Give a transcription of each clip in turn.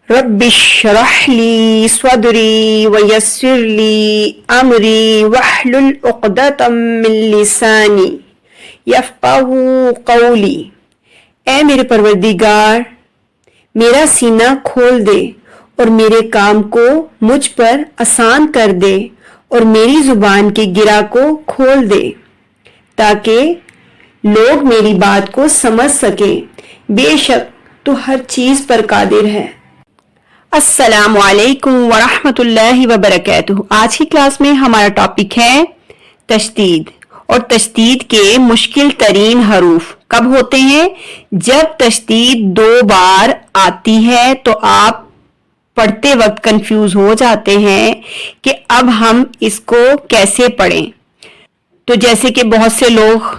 رب اشرح لي صدري ويسر لي امري واحلل عقدة من لساني يفقهوا قولي۔ اے میرے پروردگار، میرا سینہ کھول دے اور میرے کام کو مجھ پر آسان کر دے اور میری زبان کے گرہ کو کھول دے تاکہ لوگ میری بات کو سمجھ سکیں۔ بے شک تو ہر چیز پر قادر ہے۔ السلام علیکم ورحمۃ اللہ وبرکاتہ۔ آج کی کلاس میں ہمارا ٹاپک ہے تشدید، اور تشدید کے مشکل ترین حروف کب ہوتے ہیں؟ جب تشدید 2 بار آتی ہے تو آپ پڑھتے وقت کنفیوز ہو جاتے ہیں کہ اب ہم اس کو کیسے پڑھیں۔ تو جیسے کہ بہت سے لوگ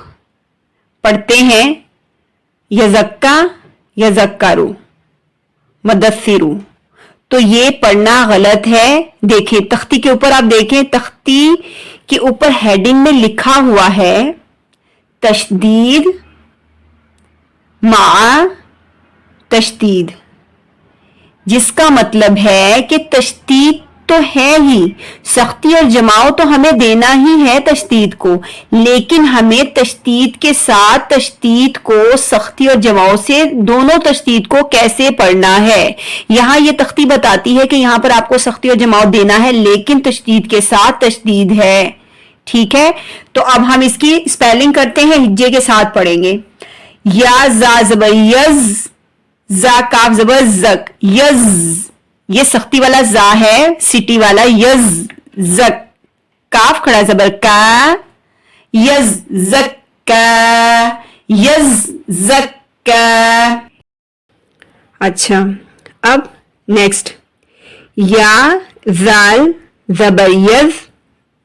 پڑھتے ہیں یزکا یذکرو مدثرو، تو یہ پڑھنا غلط ہے۔ دیکھیں تختی کے اوپر، آپ دیکھیں تختی کے اوپر ہیڈنگ میں لکھا ہوا ہے تشدید مع تشدید، جس کا مطلب ہے کہ تشدید تو ہے ہی، سختی اور جماؤ تو ہمیں دینا ہی ہے تشدید کو، لیکن ہمیں تشدید کے ساتھ تشدید کو سختی اور جماؤ سے دونوں تشدید کو کیسے پڑھنا ہے۔ یہاں یہ تختی بتاتی ہے کہ یہاں پر آپ کو سختی اور جماؤ دینا ہے، لیکن تشدید کے ساتھ تشدید ہے، ٹھیک ہے۔ تو اب ہم اس کی اسپیلنگ کرتے ہیں، ہجے کے ساتھ پڑھیں گے۔ یا زا زبر یز، زا کاف زبر زک، یز، یہ سختی والا زا ہے، سٹی والا یز، زک، کاف کھڑا زبر کا، یز زک کا، یز زک کا۔ اچھا اب نیکسٹ، یا زال زبر یز،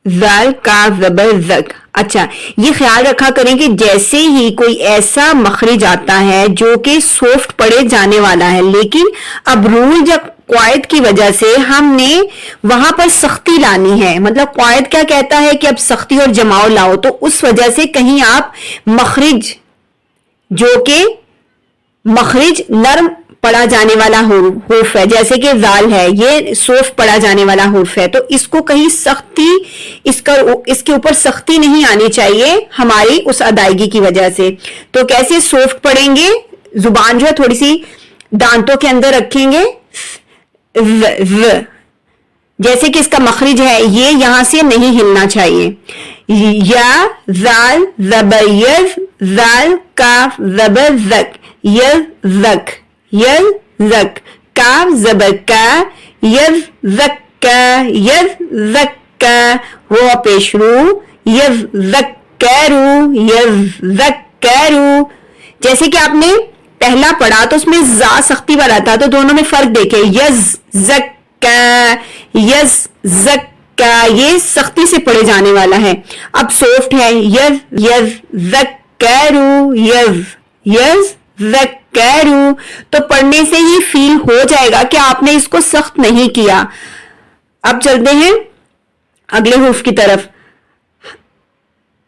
زال کاف زبر زک۔ اچھا یہ خیال رکھا کریں کہ جیسے ہی کوئی ایسا مخرج آتا ہے جو کہ سافٹ پڑھے جانے والا ہے، لیکن اب رول جب قواعد کی وجہ سے ہم نے وہاں پر سختی لانی ہے، مطلب قواعد کیا کہتا ہے کہ اب سختی اور جماؤ لاؤ، تو اس وجہ سے کہیں آپ مخرج جو کہ مخرج نرم پڑھا جانے والا حرف ہے، جیسے کہ زال ہے، یہ سوفٹ پڑھا جانے والا حرف ہے، تو اس کو کہیں سختی، اس کے اوپر سختی نہیں آنی چاہیے ہماری اس ادائیگی کی وجہ سے۔ تو کیسے سوفٹ پڑھیں گے، زبان جو ہے تھوڑی سی دانتوں کے اندر رکھیں گے، جیسے کہ اس کا مخرج ہے یہ یہاں سے نہیں ہلنا چاہیے۔ یا زال زبر یز، زال کاف زبر زک، یز زک، یز زک، کاف زبر کا، یز زک کا، یز زک کا، رو پیش رو، یز زک کرو، یز زک کرو۔ جیسے کہ آپ نے پہلا پڑھا تو اس میں زا سختی والا تھا، تو دونوں میں فرق دیکھیں، یز زک کا، یز زک کا، یہ سختی سے پڑھے جانے والا ہے۔ اب سافٹ ہے، یز یز زک کرو، یز یز زک کرو، تو پڑھنے سے ہی فیل ہو جائے گا کہ آپ نے اس کو سخت نہیں کیا۔ اب چلتے ہیں اگلے حرف کی طرف،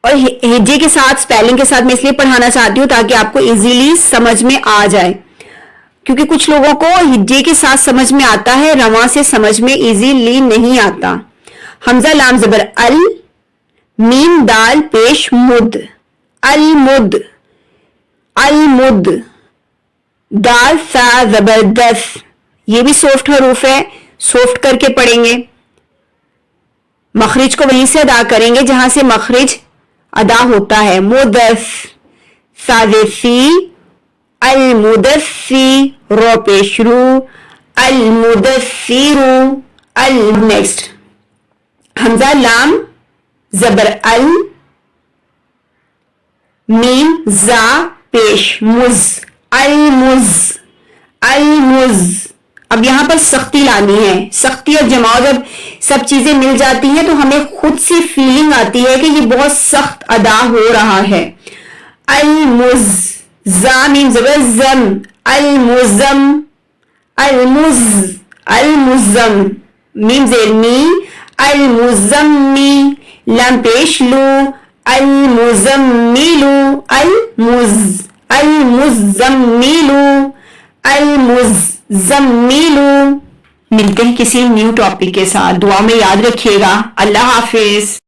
اور ہجے کے ساتھ اسپیلنگ کے ساتھ میں اس لیے پڑھانا چاہتی ہوں تاکہ آپ کو ایزیلی سمجھ میں آ جائے، کیونکہ کچھ لوگوں کو ہجے کے ساتھ سمجھ میں آتا ہے، رواں سے سمجھ میں ایزیلی نہیں آتا۔ حمزہ لام زبر ال، میم دال پیش مد، المد، المد، دال سا زبر دس، یہ بھی سافٹ حروف ہے، سافٹ کر کے پڑھیں گے، مخرج کو وہیں سے ادا کریں گے جہاں سے مخرج ادا ہوتا ہے۔ مدس، سازسی، المدسی، رو پیش رو، المدسیرو، نیکسٹ حمزہ لام زبر ال، میم زا پیش مز، المز، المز۔ اب یہاں پر سختی لانی ہے، سختی اور جماؤ جب سب چیزیں مل جاتی ہیں تو ہمیں خود سے فیلنگ آتی ہے کہ یہ بہت سخت ادا ہو رہا ہے۔ المز، زامیم زبر زم، المزم، المز، المزم، میم زیر می، المزمی، لام پیش لو، المزملو، المزملو، المز زمیلو. ملتے ہیں کسی نیو ٹاپک کے ساتھ. دعا میں یاد رکھیے گا. اللہ حافظ.